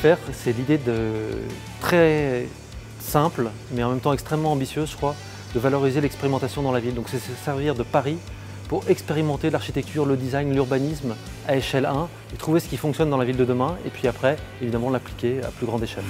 faire, c'est l'idée de très simple, mais en même temps extrêmement ambitieuse, je crois, de valoriser l'expérimentation dans la ville. Donc c'est se servir de Paris pour expérimenter l'architecture, le design, l'urbanisme à échelle 1 et trouver ce qui fonctionne dans la ville de demain et puis après, évidemment, l'appliquer à plus grande échelle.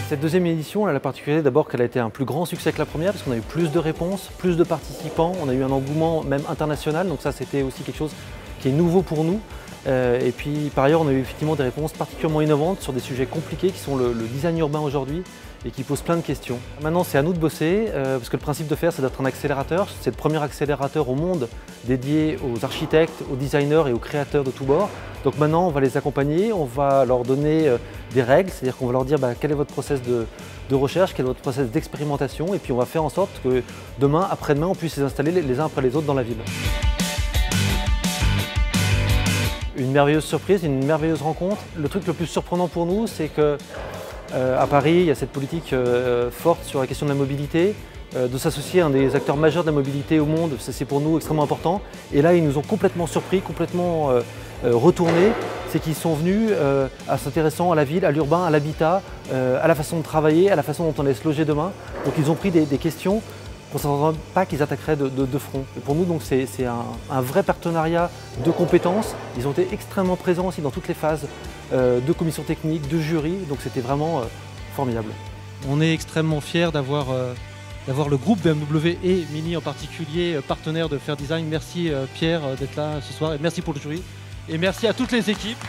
Cette deuxième édition, elle a la particularité d'abord qu'elle a été un plus grand succès que la première parce qu'on a eu plus de réponses, plus de participants, on a eu un engouement même international, donc ça c'était aussi quelque chose qui est nouveau pour nous. Et puis par ailleurs, on a eu effectivement des réponses particulièrement innovantes sur des sujets compliqués qui sont le design urbain aujourd'hui et qui posent plein de questions. Maintenant, c'est à nous de bosser parce que le principe de faire, c'est d'être un accélérateur. C'est le premier accélérateur au monde dédié aux architectes, aux designers et aux créateurs de tous bords. Donc maintenant, on va les accompagner, on va leur donner des règles, c'est-à-dire qu'on va leur dire quel est votre process de recherche, quel est votre process d'expérimentation, et puis on va faire en sorte que demain, après-demain, on puisse les installer les uns après les autres dans la ville. Une merveilleuse surprise, une merveilleuse rencontre. Le truc le plus surprenant pour nous, c'est que à Paris, il y a cette politique forte sur la question de la mobilité, de s'associer à un des acteurs majeurs de la mobilité au monde, c'est pour nous extrêmement important. Et là, ils nous ont complètement surpris, complètement retournés. C'est qu'ils sont venus à s'intéressant à la ville, à l'urbain, à l'habitat, à la façon de travailler, à la façon dont on allait se loger demain. Donc ils ont pris des questions qu'on ne s'attendait pas qu'ils attaqueraient de front. Et pour nous, donc, c'est un vrai partenariat de compétences. Ils ont été extrêmement présents aussi dans toutes les phases de commission technique, de jury, donc c'était vraiment formidable. On est extrêmement fiers d'avoir le groupe BMW et Mini en particulier partenaire de Fair Design. Merci Pierre d'être là ce soir et merci pour le jury. Et merci à toutes les équipes.